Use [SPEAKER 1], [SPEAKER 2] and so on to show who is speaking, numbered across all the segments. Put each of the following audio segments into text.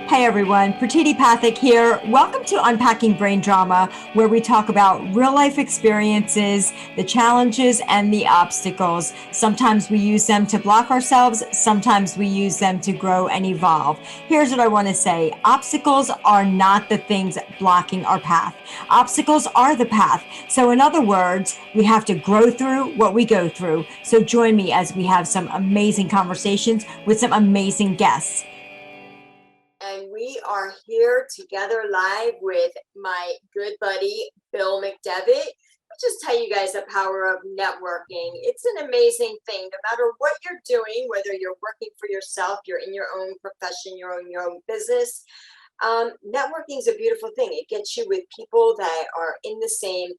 [SPEAKER 1] Hey everyone, Pratiti Pathak here. Welcome to Unpacking Brain Drama, where we talk about real life experiences, the challenges, and the obstacles. Sometimes we use them to block ourselves, sometimes we use them to grow and evolve. Here's what I want to say: obstacles are not the things blocking our path, obstacles are the path. So, in other words, we have to grow through what we go through. So, join me as we have some amazing conversations with some amazing guests.
[SPEAKER 2] And we are here together live with my good buddy, Bill McDevitt. I'll just tell you guys the power of networking. It's an amazing thing. No matter what you're doing, whether you're working for yourself, you're in your own profession, you're in your own business, networking is a beautiful thing. It gets you with people that are in the same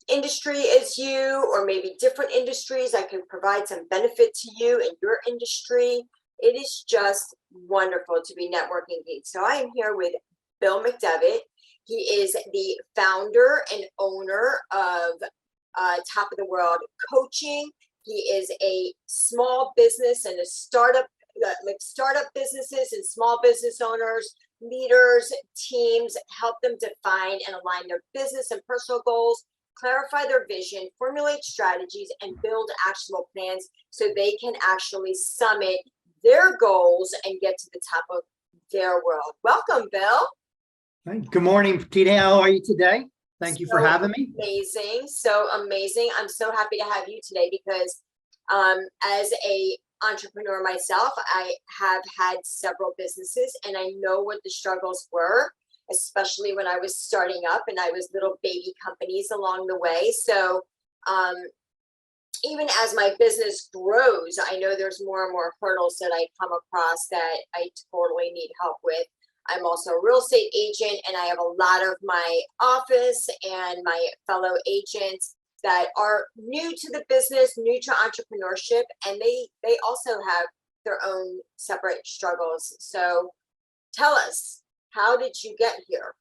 [SPEAKER 2] industry as you, or maybe different industries that can provide some benefit to you in your industry. It is just wonderful to be networking. So I am here with Bill McDevitt. He is the founder and owner of Top of the World Coaching. He is a small business and a startup, like startup businesses and small business owners, leaders, teams, help them define and align their business and personal goals, clarify their vision, formulate strategies, and build actionable plans so they can actually summit their goals and get to the top of their world. Welcome, Bill.
[SPEAKER 3] Good morning, Tina. How are you today? Thank you for having me.
[SPEAKER 2] Amazing. So amazing. I'm so happy to have you today because as a entrepreneur myself, I have had several businesses and I know what the struggles were, especially when I was starting up and I was little baby companies along the way. So even as my business grows, I know there's more and more hurdles that I come across that I totally need help with. I'm also a real estate agent, and I have a lot of my office and my fellow agents that are new to the business, new to entrepreneurship, and they also have their own separate struggles. So tell us, how did you get here?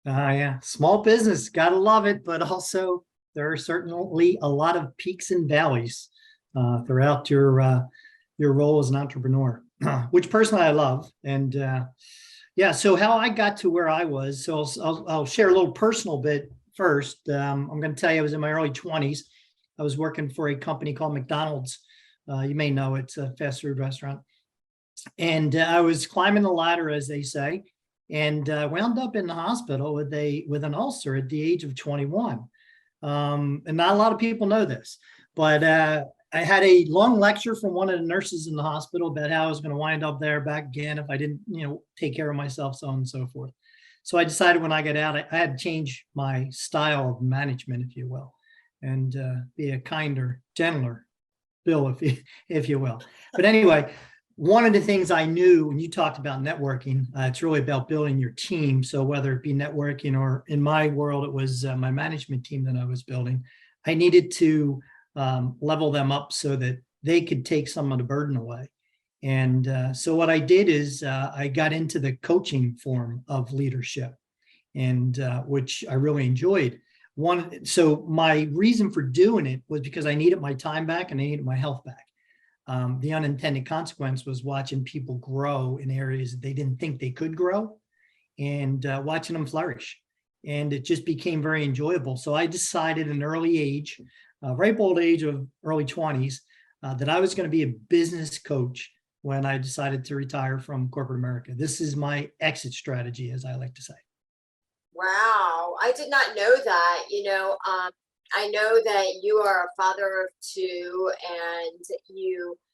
[SPEAKER 3] Yeah, small business, gotta love it, but also there are certainly a lot of peaks and valleys throughout your role as an entrepreneur, which personally I love. And yeah, so how I got to where I was, so I'll share a little personal bit first. I'm going to tell you, I was in my early 20s. I was working for a company called McDonald's. You may know it's a fast food restaurant. And I was climbing the ladder, as they say, and wound up in the hospital with an ulcer at the age of 21. And not a lot of people know this, but I had a long lecture from one of the nurses in the hospital about how I was going to wind up there back again if I didn't, take care of myself, so on and so forth. So I decided when I got out, I had to change my style of management, if you will, and be a kinder, gentler Bill, if you will. But anyway, one of the things I knew when you talked about networking, it's really about building your team. So whether it be networking or in my world, it was my management team that I was building, I needed to level them up so that they could take some of the burden away. And so what I did is I got into the coaching form of leadership, and which I really enjoyed. So my reason for doing it was because I needed my time back and I needed my health back. The unintended consequence was watching people grow in areas that they didn't think they could grow, and watching them flourish. And it just became very enjoyable. So I decided at an early age, ripe old age of early 20s, that I was going to be a business coach when I decided to retire from corporate America. This is my exit strategy, as I like to say.
[SPEAKER 2] Wow, I did not know that. I know that you are a father of two, and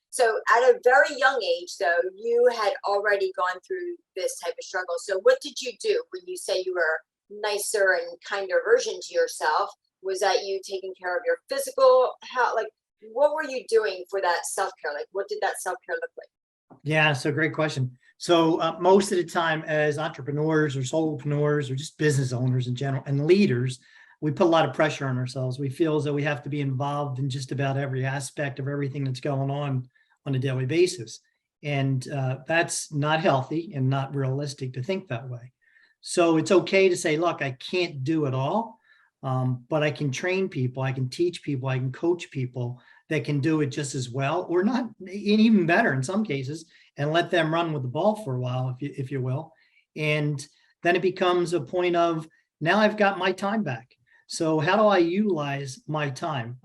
[SPEAKER 2] so at a very young age, though, you had already gone through this type of struggle. So what did you do when you say you were nicer and kinder version to yourself? Was that you taking care of your physical health? Like, what were you doing for that self-care? Like, what did that self-care look like?
[SPEAKER 3] Yeah, so great question. So most of the time as entrepreneurs or solopreneurs or just business owners in general and leaders, we put a lot of pressure on ourselves. We feel as though we have to be involved in just about every aspect of everything that's going on a daily basis. And that's not healthy and not realistic to think that way. So it's okay to say, look, I can't do it all, but I can train people, I can teach people, I can coach people that can do it just as well, or not, and even better in some cases, and let them run with the ball for a while, if you will. And then it becomes a point of, now I've got my time back. So how do I utilize my time?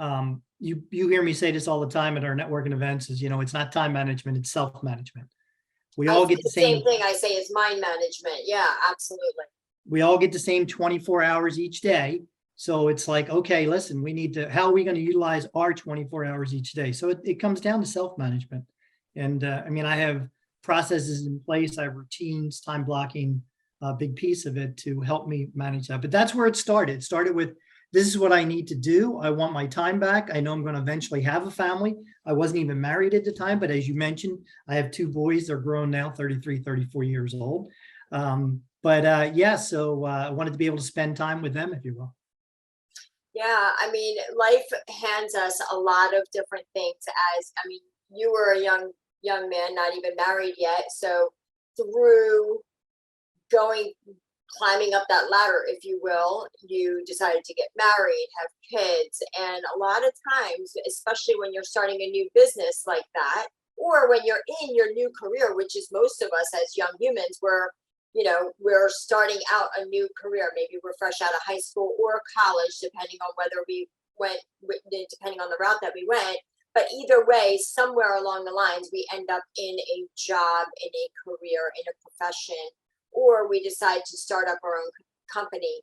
[SPEAKER 3] You hear me say this all the time at our networking events is, it's not time management, it's self-management. We all get the
[SPEAKER 2] same thing I say is mind management. Yeah, absolutely.
[SPEAKER 3] We all get the same 24 hours each day. So it's like, okay, listen, how are we going to utilize our 24 hours each day? So it comes down to self-management. And I have processes in place. I have routines, time blocking, a big piece of it to help me manage that. But that's where it started. It started with, this is what I need to do. I want my time back. I know I'm going to eventually have a family. I wasn't even married at the time, but as you mentioned, I have 2 boys. They're grown now, 33, 34 years old. So I wanted to be able to spend time with them, if you will.
[SPEAKER 2] Yeah, life hands us a lot of different things. You were a young man, not even married yet. So through climbing up that ladder, if you will, you decided to get married, have kids. And a lot of times, especially when you're starting a new business like that, or when you're in your new career, which is most of us as young humans, we're starting out a new career. Maybe we're fresh out of high school or college, depending on whether we went, depending on the route that we went. But either way, somewhere along the lines, we end up in a job, in a career, in a profession, or we decide to start up our own company.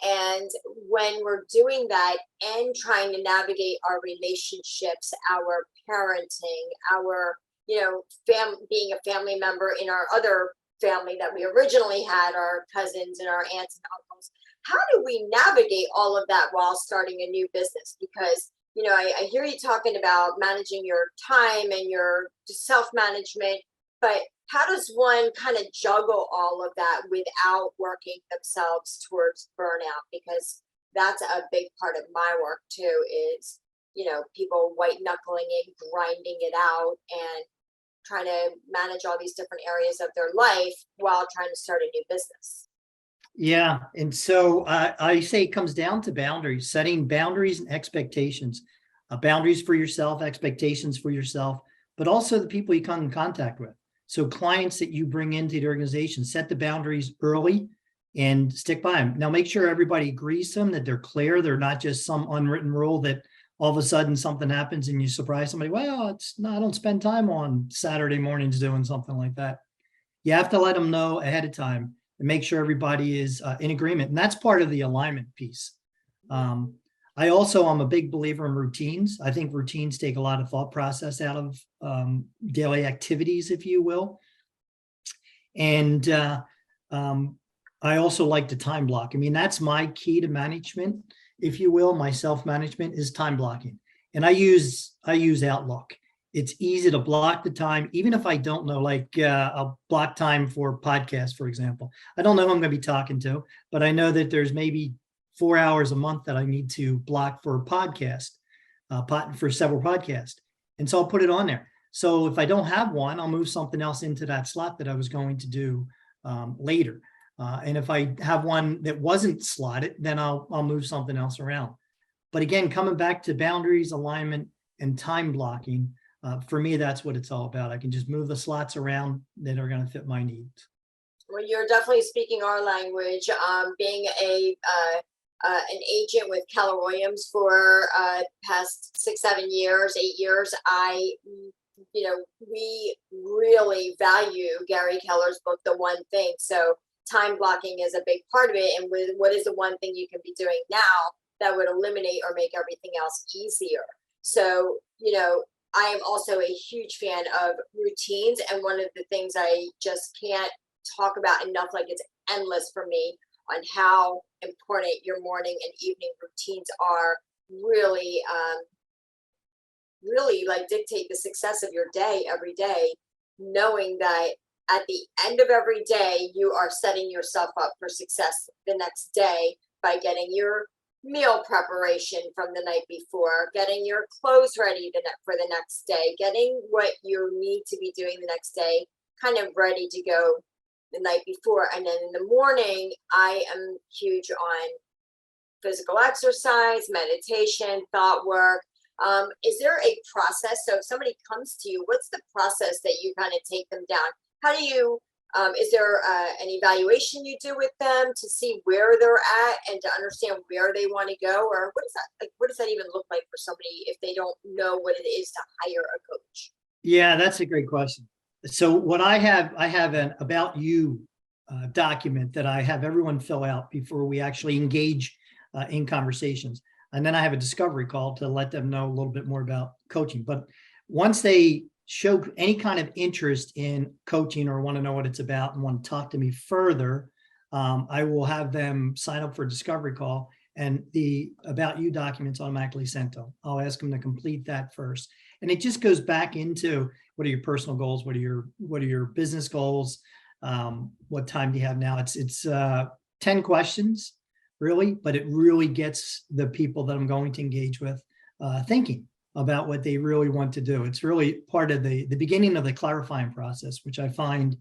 [SPEAKER 2] And when we're doing that and trying to navigate our relationships, our parenting, our, being a family member in our other family that we originally had, our cousins and our aunts and uncles, how do we navigate all of that while starting a new business? Because, I hear you talking about managing your time and your self-management, but how does one kind of juggle all of that without working themselves towards burnout? Because that's a big part of my work too, is, people white knuckling it, grinding it out, and trying to manage all these different areas of their life while trying to start a new business.
[SPEAKER 3] Yeah. And so I say it comes down to boundaries, setting boundaries and expectations, boundaries for yourself, expectations for yourself, but also the people you come in contact with. So clients that you bring into the organization, set the boundaries early and stick by them. Now, make sure everybody agrees to them, that they're clear. They're not just some unwritten rule that all of a sudden something happens and you surprise somebody. Well, I don't spend time on Saturday mornings doing something like that. You have to let them know ahead of time and make sure everybody is in agreement. And that's part of the alignment piece. I'm a big believer in routines. I think routines take a lot of thought process out of daily activities, if you will. And I also like to time block. That's my key to management, if you will. My self-management is time blocking. And I use Outlook. It's easy to block the time, even if I don't know, I'll block time for podcasts, for example. I don't know who I'm going to be talking to, but I know that there's maybe 4 hours a month that I need to block for a podcast, for several podcasts. And so I'll put it on there. So if I don't have one, I'll move something else into that slot that I was going to do later. And if I have one that wasn't slotted, then I'll move something else around. But again, coming back to boundaries, alignment, and time blocking, for me, that's what it's all about. I can just move the slots around that are going to fit my needs.
[SPEAKER 2] Well, you're definitely speaking our language. Being an agent with Keller Williams for past 6, 7 years, 8 years, we really value Gary Keller's book, The One Thing. So time blocking is a big part of it. And with what is the one thing you can be doing now that would eliminate or make everything else easier? So, I am also a huge fan of routines. And one of the things I just can't talk about enough, it's endless for me, on how important your morning and evening routines are. Really, dictate the success of your day every day, knowing that at the end of every day, you are setting yourself up for success the next day by getting your meal preparation from the night before, getting your clothes ready for the next day, getting what you need to be doing the next day kind of ready to go the night before. And then in the morning, I am huge on physical exercise, meditation, thought work. Is there a process? So if somebody comes to you, what's the process that you kind of take them down? How do you, is there an evaluation you do with them to see where they're at and to understand where they want to go? Or what is that, like, what does that even look like for somebody if they don't know what it is to hire a coach?
[SPEAKER 3] Yeah, that's a great question. So what I have an about you document that I have everyone fill out before we actually engage in conversations. And then I have a discovery call to let them know a little bit more about coaching. But once they show any kind of interest in coaching or want to know what it's about and want to talk to me further, I will have them sign up for a discovery call, and the about you documents automatically sent to them. I'll ask them to complete that first. And it just goes back into what are your personal goals? What are your business goals? What time do you have now? It's 10 questions really, but it really gets the people that I'm going to engage with thinking about what they really want to do. It's really part of the beginning of the clarifying process, which I find,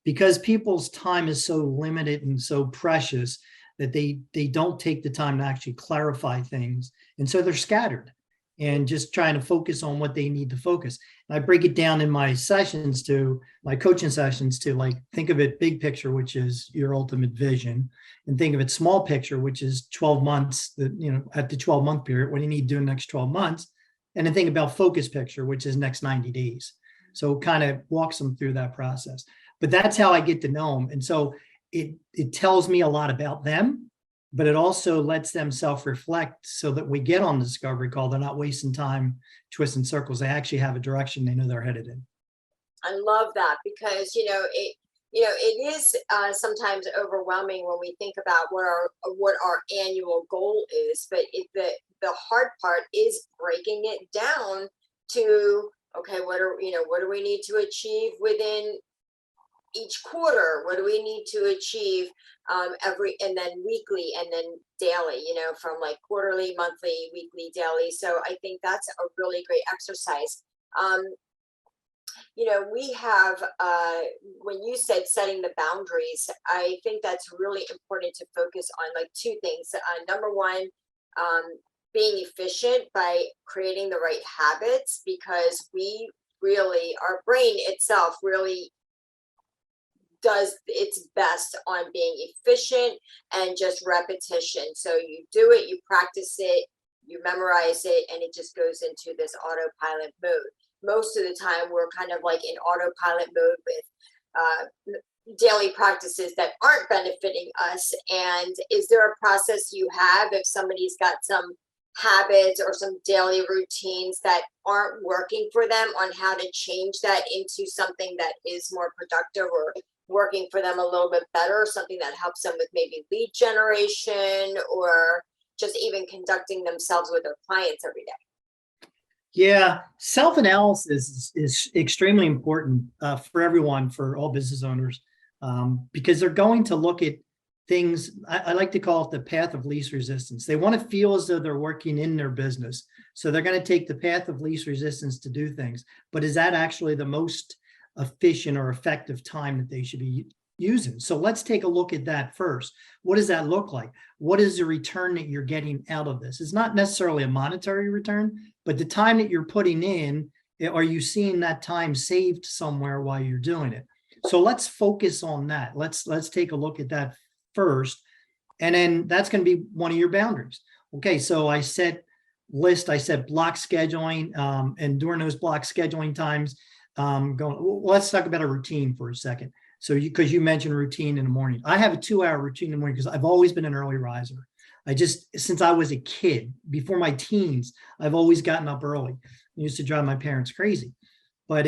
[SPEAKER 3] because people's time is so limited and so precious, that they don't take the time to actually clarify things. And so they're scattered and just trying to focus on what they need to focus. And I break it down in my sessions to my coaching sessions to, like, think of it big picture, which is your ultimate vision, and think of it small picture, which is 12 months, that, you know, at the 12-month period, what do you need to do in the next 12 months? And then think about focus picture, which is next 90 days. So kind of walks them through that process. But that's how I get to know them. And so it tells me a lot about them, but it also lets them self-reflect so that we get on the discovery call. They're not wasting time twisting circles. They actually have a direction they know they're headed in.
[SPEAKER 2] I love that, because, it is sometimes overwhelming when we think about what our annual goal is, but the hard part is breaking it down to, okay, what do we need to achieve within each quarter? What do we need to achieve and then weekly, and then daily, from like quarterly, monthly, weekly, daily. So I think that's a really great exercise. We have, when you said setting the boundaries, I think that's really important to focus on, like, two things. Number one, being efficient by creating the right habits, because our brain itself really does its best on being efficient and just repetition. So you do it, you practice it, you memorize it, and it just goes into this autopilot mode. Most of the time we're kind of like in autopilot mode with daily practices that aren't benefiting us. And is there a process you have if somebody's got some habits or some daily routines that aren't working for them, on how to change that into something that is more productive or working for them a little bit better, something that helps them with maybe lead generation or just even conducting themselves with their clients every day?
[SPEAKER 3] Yeah, self-analysis is extremely important for everyone, for all business owners, because they're going to look at things. I like to call it the path of least resistance. They want to feel as though they're working in their business. So they're going to take the path of least resistance to do things. But is that actually the most efficient or effective time that they should be using? So let's take a look at that first. What does that look like? What is the return that you're getting out of this? It's not necessarily a monetary return, but the time that you're putting in, are you seeing that time saved somewhere while you're doing it? So let's focus on that. Let's take a look at that first. And then that's going to be one of your boundaries. Okay, so I set block scheduling, and during those block scheduling times, let's talk about a routine for a second. So because you mentioned routine in the morning, I have a 2-hour routine in the morning because I've always been an early riser. Since I was a kid, before my teens, I've always gotten up early. I used to drive my parents crazy. But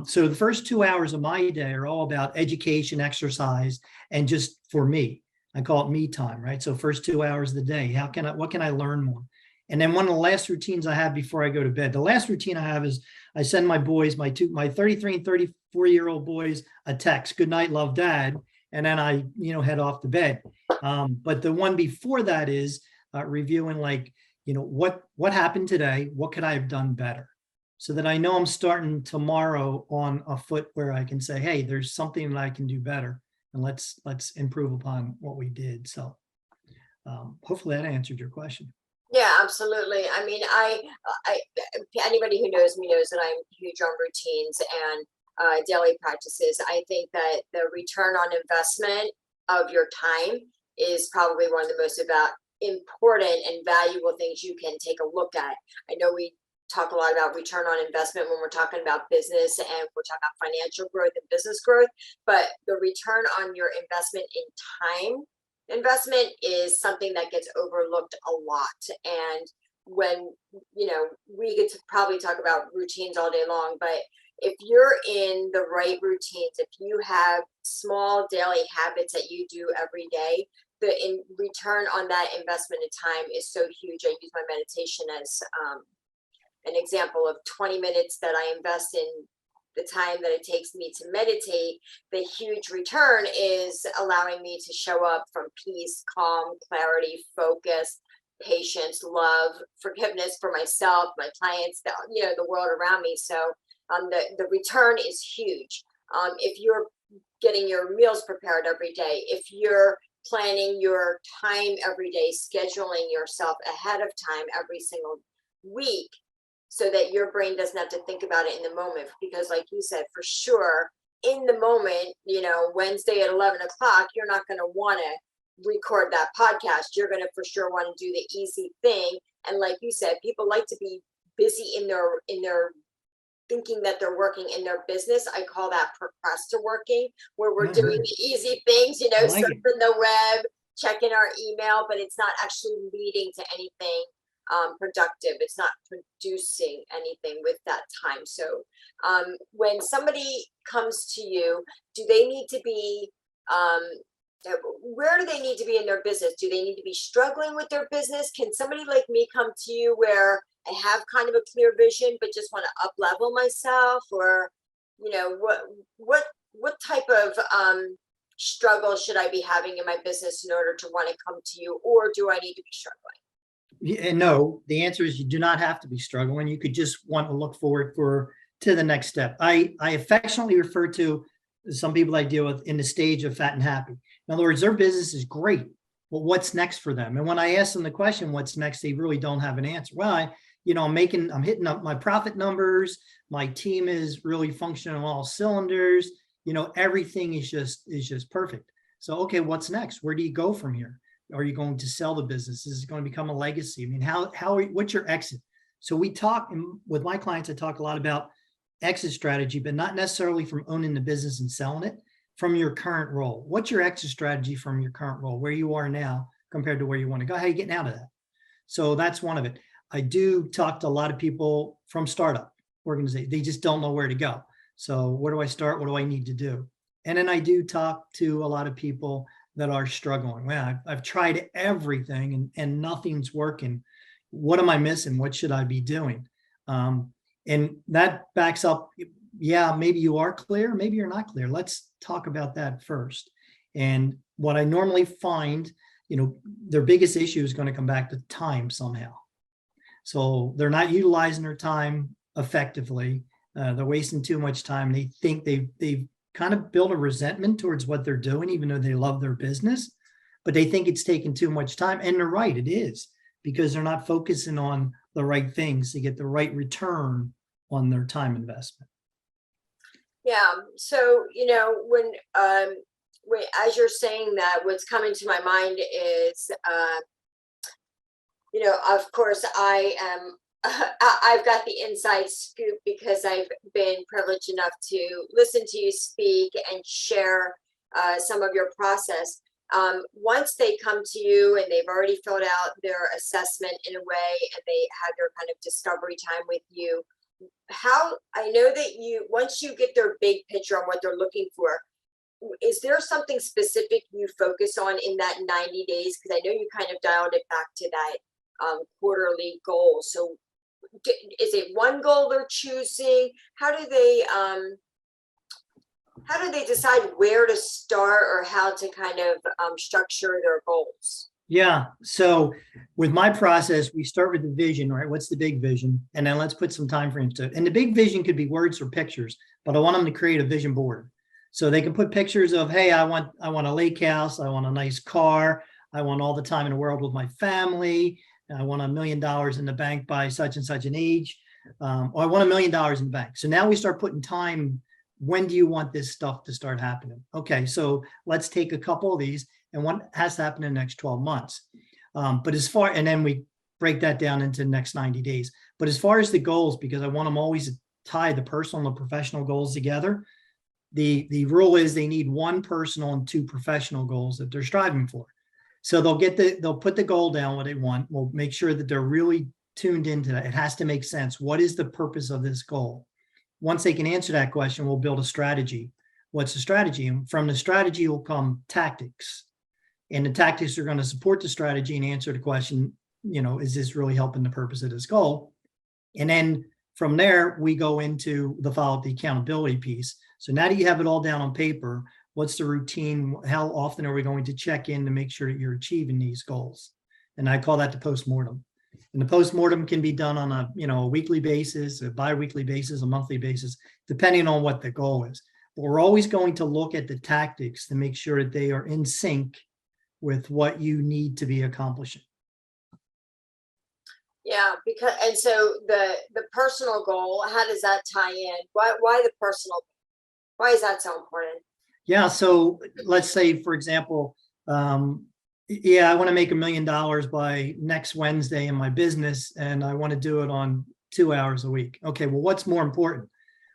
[SPEAKER 3] so the first 2 hours of my day are all about education, exercise, and just for me, I call it me time, right? So first 2 hours of the day, what can I learn more? And then one of the last routines I have before I go to bed, the last routine I have is I send my boys, my 33 and 34-year-old boys, a text, good night, love, dad. And then I, head off to bed. But the one before that is reviewing, like, what happened today? What could I have done better? So that I know I'm starting tomorrow on a foot where I can say, hey, there's something that I can do better, and let's improve upon what we did. So hopefully that answered your question.
[SPEAKER 2] Yeah, absolutely. I mean, I, anybody who knows me knows that I'm huge on routines and daily practices. I think that the return on investment of your time is probably one of the most about important and valuable things you can take a look at. I know we talk a lot about return on investment when we're talking about business and we're talking about financial growth and business growth, but the return on your investment in time investment is something that gets overlooked a lot. And when, we get to probably talk about routines all day long, but if you're in the right routines, if you have small daily habits that you do every day, the in return on that investment in time is so huge. I use my meditation as an example of 20 minutes that I invest in the time that it takes me to meditate. The huge return is allowing me to show up from peace, calm, clarity, focus, patience, love, forgiveness for myself, my clients, the world around me. So the return is huge. If you're getting your meals prepared every day, if you're planning your time every day, scheduling yourself ahead of time every single week, so that your brain doesn't have to think about it in the moment. Because like you said, for sure, in the moment, Wednesday at 11 o'clock, you're not going to want to record that podcast. You're going to for sure want to do the easy thing. And like you said, people like to be busy in their thinking that they're working in their business. I call that procrastinating, where we're doing the easy things,
[SPEAKER 3] like
[SPEAKER 2] surfing the web, checking our email, but it's not actually leading to anything productive. It's not producing anything with that time. So when somebody comes to you, do they need to be where do they need to be in their business? Do they need to be struggling with their business? Can somebody like me come to you where I have kind of a clear vision but just want to up level myself? Or what type of struggle should I be having in my business in order to want to come to you? Or do I need to be struggling?
[SPEAKER 3] No, the answer is you do not have to be struggling. You could just want to look forward to the next step. I affectionately refer to some people I deal with in the stage of fat and happy. In other words, their business is great. Well, what's next for them? And when I ask them the question, what's next, they really don't have an answer. Well, I'm hitting up my profit numbers. My team is really functioning on all cylinders. Everything is just perfect. So, okay, what's next? Where do you go from here? Are you going to sell the business? Is it going to become a legacy? I mean, what's your exit? So we talk with my clients, I talk a lot about exit strategy, but not necessarily from owning the business and selling it, from your current role. What's your exit strategy from your current role, where you are now compared to where you want to go? How are you getting out of that? So that's one of it. I do talk to a lot of people from startup organizations. They just don't know where to go. So where do I start? What do I need to do? And then I do talk to a lot of people that are struggling. Well, I've tried everything and nothing's working. What am I missing? What should I be doing? And that backs up. Yeah, maybe you are clear, maybe you're not clear. Let's talk about that first. And what I normally find, their biggest issue is going to come back to time somehow. So they're not utilizing their time effectively. They're wasting too much time. They think they've kind of build a resentment towards what they're doing, even though they love their business, but they think it's taking too much time. And they're right, it is, because they're not focusing on the right things to get the right return on their time investment.
[SPEAKER 2] Yeah. So, when as you're saying that, what's coming to my mind is, of course I am I've got the inside scoop because I've been privileged enough to listen to you speak and share some of your process. Once they come to you and they've already filled out their assessment in a way and they have their kind of discovery time with you, how I know that once you get their big picture on what they're looking for, is there something specific you focus on in that 90 days? Because I know you kind of dialed it back to that quarterly goal. So is it one goal they're choosing? How do they decide where to start or how to kind of structure their goals?
[SPEAKER 3] Yeah. So with my process, we start with the vision, right? What's the big vision? And then let's put some time frames to it. And the big vision could be words or pictures, but I want them to create a vision board. So they can put pictures of, hey, I want a lake house. I want a nice car. I want all the time in the world with my family. I want $1 million in the bank by such and such an age, or I want $1 million in the bank. So now we start putting time. When do you want this stuff to start happening? Okay, so let's take a couple of these and what has to happen in the next 12 months. But as far, and then we break that down into the next 90 days. But as far as the goals, because I want them always to tie the personal and the professional goals together, the rule is they need one personal and two professional goals that they're striving for. So they'll put the goal down what they want. We'll make sure that they're really tuned into that. It has to make sense. What is the purpose of this goal? Once they can answer that question, we'll build a strategy. What's the strategy? And from the strategy will come tactics. And the tactics are going to support the strategy and answer the question, is this really helping the purpose of this goal? And then from there, we go into the follow-up, the accountability piece. So now that you have it all down on paper, what's the routine? How often are we going to check in to make sure that you're achieving these goals? And I call that the postmortem. And the postmortem can be done on a weekly basis, a bi-weekly basis, a monthly basis, depending on what the goal is. But we're always going to look at the tactics to make sure that they are in sync with what you need to be accomplishing.
[SPEAKER 2] Yeah, and so the personal goal, how does that tie in? Why the personal? Why is that so important?
[SPEAKER 3] Yeah, so let's say, for example, I want to make $1 million by next Wednesday in my business, and I want to do it on 2 hours a week. Okay, well, what's more important?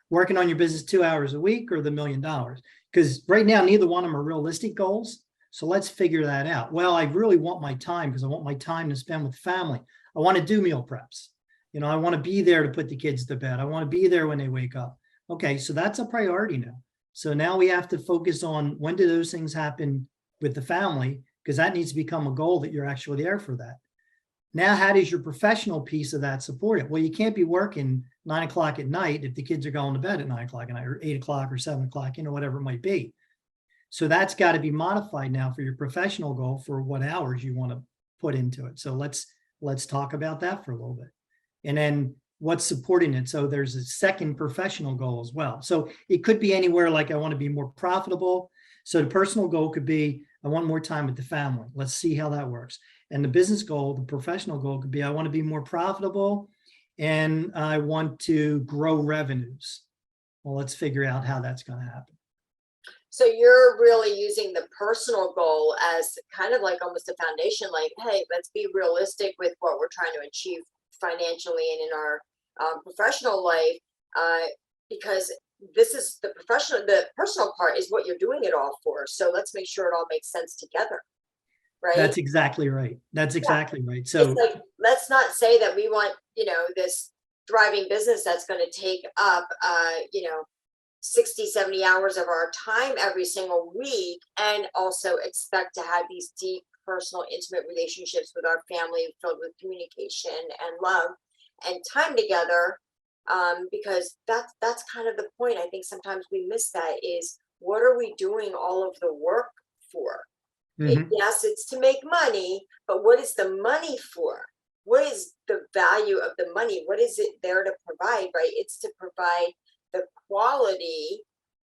[SPEAKER 3] Working on your business 2 hours a week or the $1 million? Because right now, neither one of them are realistic goals. So let's figure that out. Well, I really want my time because I want my time to spend with family. I want to do meal preps. I want to be there to put the kids to bed. I want to be there when they wake up. Okay, so that's a priority now. So now we have to focus on when do those things happen with the family, because that needs to become a goal that you're actually there for that. Now, how does your professional piece of that support it? Well, you can't be working 9 o'clock at night if the kids are going to bed at 9 o'clock at night or 8 o'clock or 7 o'clock, whatever it might be. So that's got to be modified now for your professional goal for what hours you want to put into it. So let's talk about that for a little bit. And then what's supporting it. So there's a second professional goal as well. So it could be anywhere like I want to be more profitable. So the personal goal could be I want more time with the family. Let's see how that works. And the business goal, the professional goal could be I want to be more profitable and I want to grow revenues. Well, let's figure out how that's going to happen.
[SPEAKER 2] So you're really using the personal goal as kind of like almost a foundation, like, hey, let's be realistic with what we're trying to achieve financially and in our professional life, because this is the personal part is what you're doing it all for. So let's make sure it all makes sense together. Right.
[SPEAKER 3] That's exactly right. That's exactly right. So
[SPEAKER 2] it's like, let's not say that we want, this thriving business that's going to take up, 60, 70 hours of our time every single week, and also expect to have these deep, personal, intimate relationships with our family filled with communication and love and time together. Because that's kind of the point. I think sometimes we miss that is, what are we doing all of the work for?
[SPEAKER 3] Mm-hmm.
[SPEAKER 2] Yes, it's to make money, but what is the money for? What is the value of the money? What is it there to provide, right? It's to provide the quality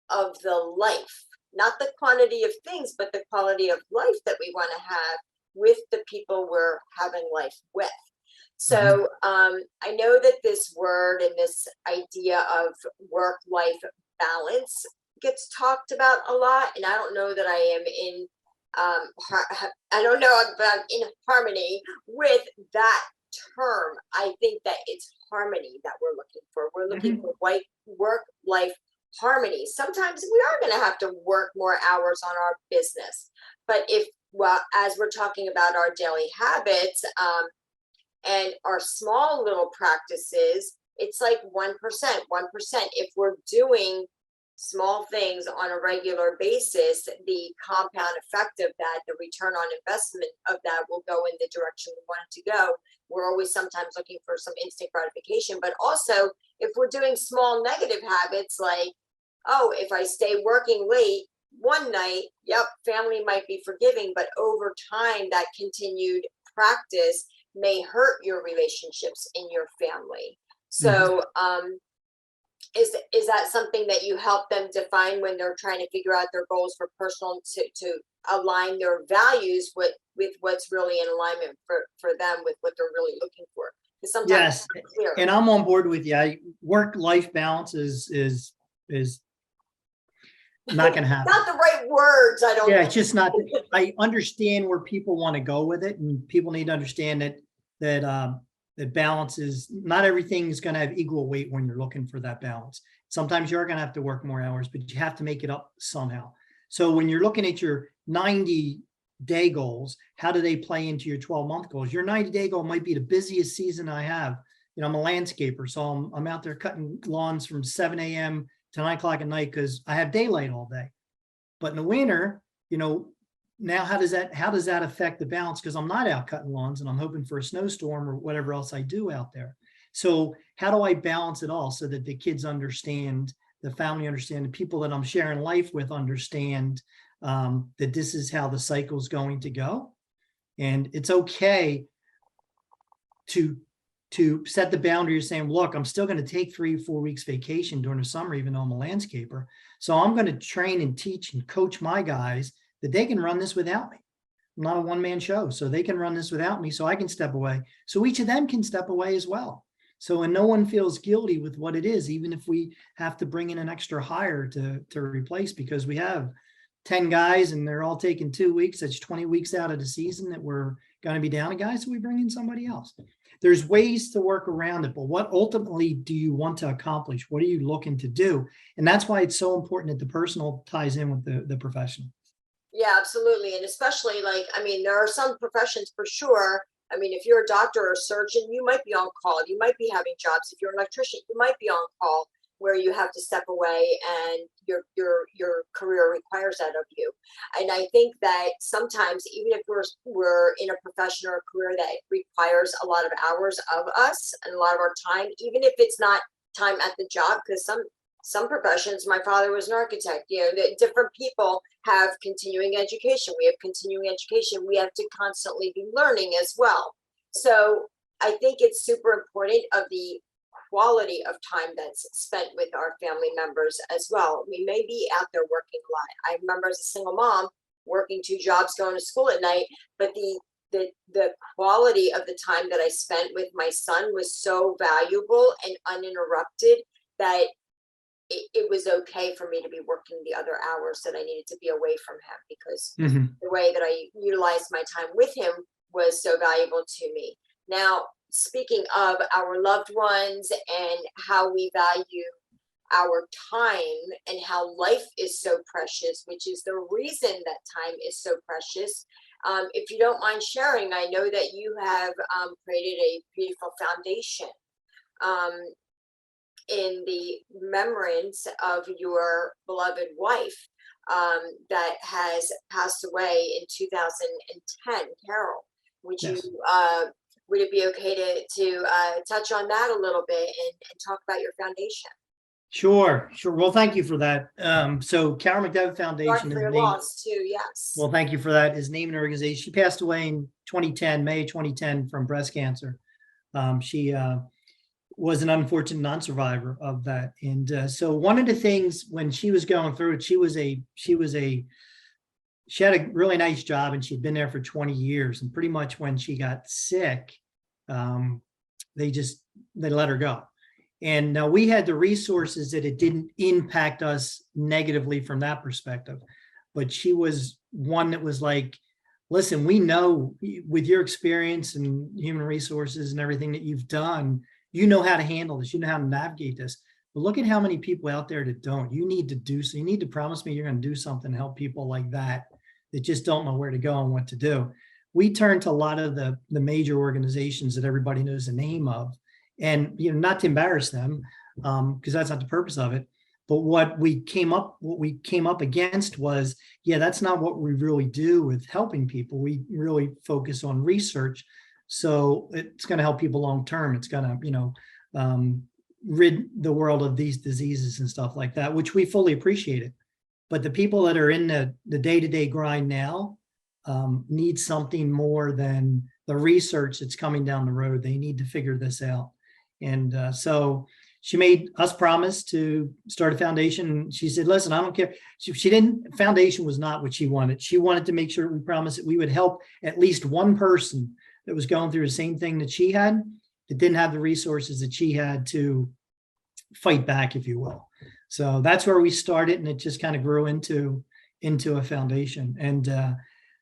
[SPEAKER 2] of the life, not the quantity of things, but the quality of life that we want to have with the people we're having life with. So I know that this word and this idea of work-life balance gets talked about a lot, and I don't know that I am in I don't know if I'm in harmony with that term. I think that it's harmony that we're looking for. We're looking for work-life harmony. Sometimes we are going to have to work more hours on our business, but as we're talking about our daily habits and our small little practices, it's like 1%. If we're doing small things on a regular basis, the compound effect of that, the return on investment of that, will go in the direction we want it to go. We're always sometimes looking for some instant gratification, but also if we're doing small negative habits, like, oh, if I stay working late one night, family might be forgiving, but over time, that continued practice may hurt your relationships in your family. So, is that something that you help them define when they're trying to figure out their goals for personal to align their values with what's really in alignment for them with what they're really looking for? Because sometimes
[SPEAKER 3] Yes,
[SPEAKER 2] it's not clear.
[SPEAKER 3] and I'm on board with you. Work-life balance is not going to happen.
[SPEAKER 2] Not the right words, I don't
[SPEAKER 3] Yeah,
[SPEAKER 2] think.
[SPEAKER 3] it's just not. I understand where people want to go with it, and people need to understand that balance is not everything is going to have equal weight when you're looking for that balance. Sometimes you're going to have to work more hours, but you have to make it up somehow. So when you're looking at your 90-day goals, how do they play into your 12-month goals? Your 90-day goal might be the busiest season I have. You know, I'm a landscaper, so I'm out there cutting lawns from 7 a.m. to 9 o'clock at night because I have daylight all day. But in the winter, you know, now how does that affect the balance? Because I'm not out cutting lawns and I'm hoping for a snowstorm or whatever else I do out there. So how do I balance it all so that the kids understand, the family understand, the people that I'm sharing life with understand that this is how the cycle is going to go. And it's okay to set the boundaries saying, look, I'm still going to take 3 or 4 weeks vacation during the summer, even though I'm a landscaper. So I'm going to train and teach and coach my guys that they can run this without me. I'm not a one-man show, so they can run this without me, so I can step away. So each of them can step away as well. So, and no one feels guilty with what it is, even if we have to bring in an extra hire to replace, because we have 10 guys and they're all taking 2 weeks. That's 20 weeks out of the season that we're going to be down a guy, so we bring in somebody else. There's ways to work around it, but what ultimately do you want to accomplish? What are you looking to do? And that's why it's so important that the personal ties in with the professional.
[SPEAKER 2] Yeah, absolutely. And especially like, I mean, there are some professions for sure. I mean, if you're a doctor or a surgeon, you might be on call. You might be having jobs. If you're an electrician, you might be on call where you have to step away and your career requires that of you. And I think that sometimes, even if we're in a profession or a career that requires a lot of hours of us and a lot of our time, even if it's not time at the job, because some professions, my father was an architect, you know, different people have continuing education. We have continuing education. We have to constantly be learning as well. So I think it's super important of the quality of time that's spent with our family members as well. We may be out there working a lot. I remember as a single mom working 2 jobs, going to school at night, but the quality of the time that I spent with my son was so valuable and uninterrupted that it was okay for me to be working the other hours that I needed to be away from him, because the way that I utilized my time with him was so valuable to me. Now, speaking of our loved ones and how we value our time and how life is so precious, which is the reason that time is so precious. If you don't mind sharing, I know that you have created a beautiful foundation in the remembrance of your beloved wife that has passed away in 2010, Carol.
[SPEAKER 3] Yes.
[SPEAKER 2] Would it be okay to touch on that a little bit and talk about your foundation?
[SPEAKER 3] Sure. Well, thank you for that. So Carol McDevitt Foundation
[SPEAKER 2] Sorry for
[SPEAKER 3] is
[SPEAKER 2] your
[SPEAKER 3] named.
[SPEAKER 2] loss too, yes.
[SPEAKER 3] Well, thank you for that. Is named an organization. She passed away in 2010, May 2010, from breast cancer. She was an unfortunate non-survivor of that. And so one of the things when she was going through it, she had a really nice job and she'd been there for 20 years. And pretty much when she got sick, they let her go. And now we had the resources that it didn't impact us negatively from that perspective. But she was one that was like, listen, we know with your experience and human resources and everything that you've done, you know how to handle this, you know how to navigate this. But look at how many people out there that don't. You need to do so. You need to promise me you're going to do something to help people like that just don't know where to go and what to do. We turned to a lot of the major organizations that everybody knows the name of, and not to embarrass them, because that's not the purpose of it. But what we came up against was, that's not what we really do with helping people. We really focus on research. So it's going to help people long term. It's going to, rid the world of these diseases and stuff like that, which we fully appreciate it. But the people that are in the day-to-day grind now need something more than the research that's coming down the road. They need to figure this out. And so she made us promise to start a foundation. She said, listen, I don't care. She didn't, foundation was not what she wanted. She wanted to make sure we promised that we would help at least one person that was going through the same thing that she had, that didn't have the resources that she had to fight back, if you will. So that's where we started, and it just kind of grew into a foundation. And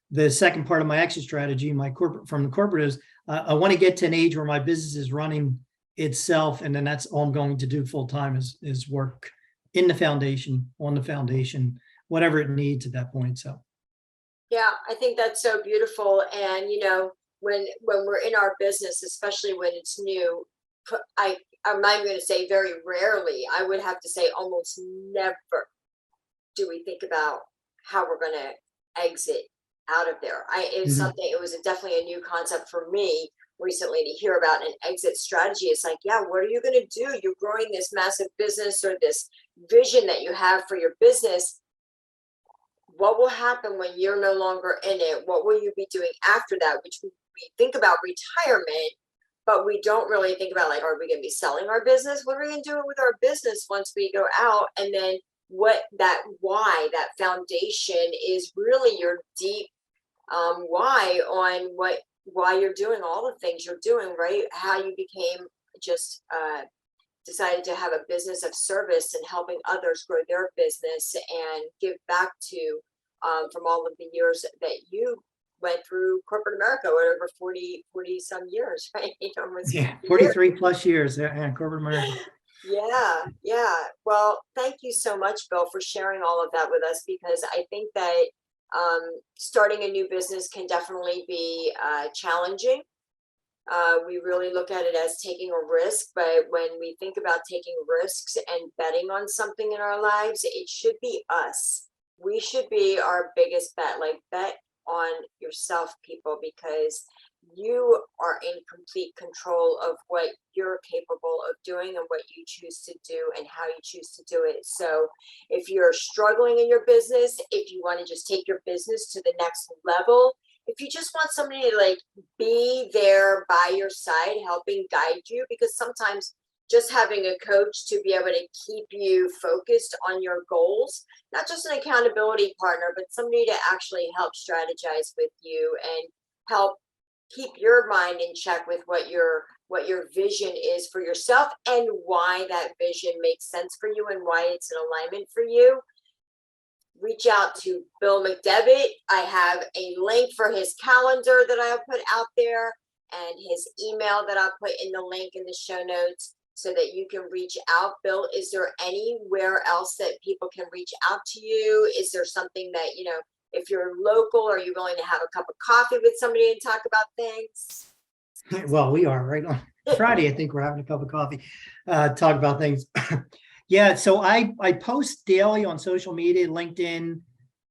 [SPEAKER 3] the second part of my exit strategy, from the corporate is I want to get to an age where my business is running itself, and then that's all I'm going to do full time is work in the foundation, on the foundation, whatever it needs at that point. So
[SPEAKER 2] yeah, I think that's so beautiful. And when we're in our business, especially when it's new, I'm not going to say very rarely, I would have to say almost never do we think about how we're going to exit out of there. It was something, it was definitely a new concept for me recently to hear about an exit strategy. It's like, yeah, what are you going to do? You're growing this massive business or this vision that you have for your business. What will happen when you're no longer in it? What will you be doing after that? Which we think about retirement, but we don't really think about, like, are we going to be selling our business? What are we going to do with our business once we go out? And then that foundation is really your deep why on why you're doing all the things you're doing, right? How you became just decided to have a business of service and helping others grow their business and give back to from all of the years that you went through corporate America, over 40 some years, right? Almost
[SPEAKER 3] 43 plus years in corporate America.
[SPEAKER 2] Yeah. Well, thank you so much, Bill, for sharing all of that with us, because I think that starting a new business can definitely be challenging. We really look at it as taking a risk, but when we think about taking risks and betting on something in our lives, it should be us. We should be our biggest bet, like bet on yourself, people, because you are in complete control of what you're capable of doing and what you choose to do and how you choose to do it. So if you're struggling in your business, if you want to just take your business to the next level, if you just want somebody to like be there by your side, helping guide you, because sometimes just having a coach to be able to keep you focused on your goals, not just an accountability partner, but somebody to actually help strategize with you and help keep your mind in check with what your vision is for yourself and why that vision makes sense for you and why it's in alignment for you. Reach out to Bill McDevitt. I have a link for his calendar that I'll put out there and his email that I'll put in the link in the show notes so that you can reach out. Bill, is there anywhere else that people can reach out to you? Is there something that, if you're local, are you willing to have a cup of coffee with somebody and talk about things?
[SPEAKER 3] Well, we are right on Friday. I think we're having a cup of coffee, talk about things. Yeah. So I post daily on social media, LinkedIn,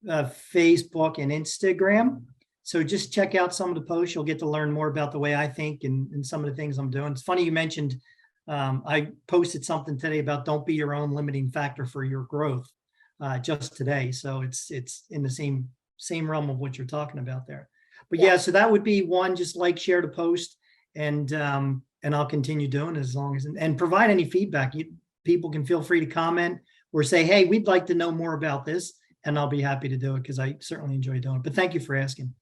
[SPEAKER 3] Facebook, and Instagram. So just check out some of the posts. You'll get to learn more about the way I think and some of the things I'm doing. It's funny you mentioned, I posted something today about don't be your own limiting factor for your growth. Just today. So it's in the same realm of what you're talking about there. But yeah, so that would be one, just like, share the post, and I'll continue doing it as long as, and provide any feedback. People can feel free to comment or say, hey, we'd like to know more about this, and I'll be happy to do it because I certainly enjoy doing it. But thank you for asking.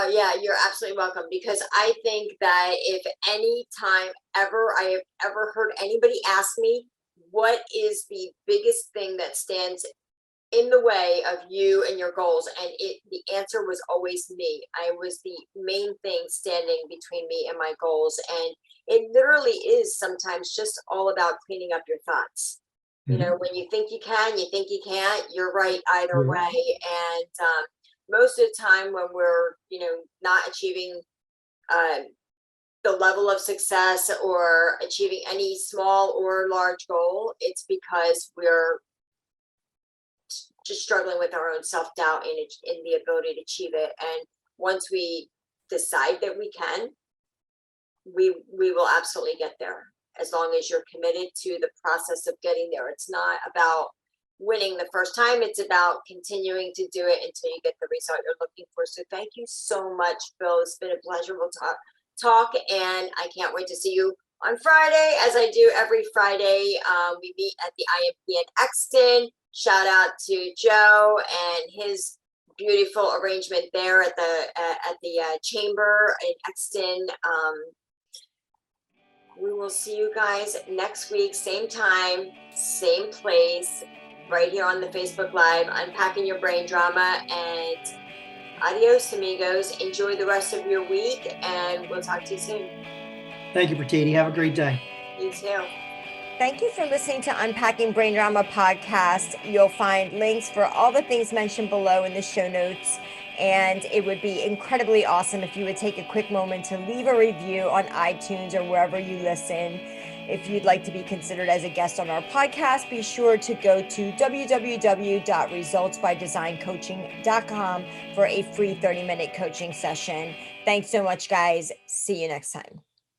[SPEAKER 2] Yeah, you're absolutely welcome, because I think that if any time ever I have ever heard anybody ask me, what is the biggest thing that stands in the way of you and your goals? And the answer was always me. I was the main thing standing between me and my goals. And it literally is sometimes just all about cleaning up your thoughts. When you think you can, you think you can't, you're right either way. And most of the time when we're, not achieving the level of success or achieving any small or large goal, it's because we're just struggling with our own self-doubt in the ability to achieve it. And once we decide that we can, we will absolutely get there, as long as you're committed to the process of getting there. It's not about winning the first time. It's about continuing to do it until you get the result you're looking for. So thank you so much, Bill. It's been a pleasurable talk, and I can't wait to see you on Friday, as I do every Friday, we meet at the IMP in Exton. Shout out to Joe and his beautiful arrangement there at the chamber in Exton. We will see you guys next week, same time, same place, right here on the Facebook Live, Unpacking Your Brain Drama. And adios, amigos. Enjoy the rest of your week, and we'll talk to you soon.
[SPEAKER 3] Thank you, Pratiti. Have a great day.
[SPEAKER 2] You too.
[SPEAKER 1] Thank you for listening to Unpacking Brain Drama podcast. You'll find links for all the things mentioned below in the show notes. And it would be incredibly awesome if you would take a quick moment to leave a review on iTunes or wherever you listen. If you'd like to be considered as a guest on our podcast, be sure to go to www.resultsbydesigncoaching.com for a free 30-minute coaching session. Thanks so much, guys. See you next time.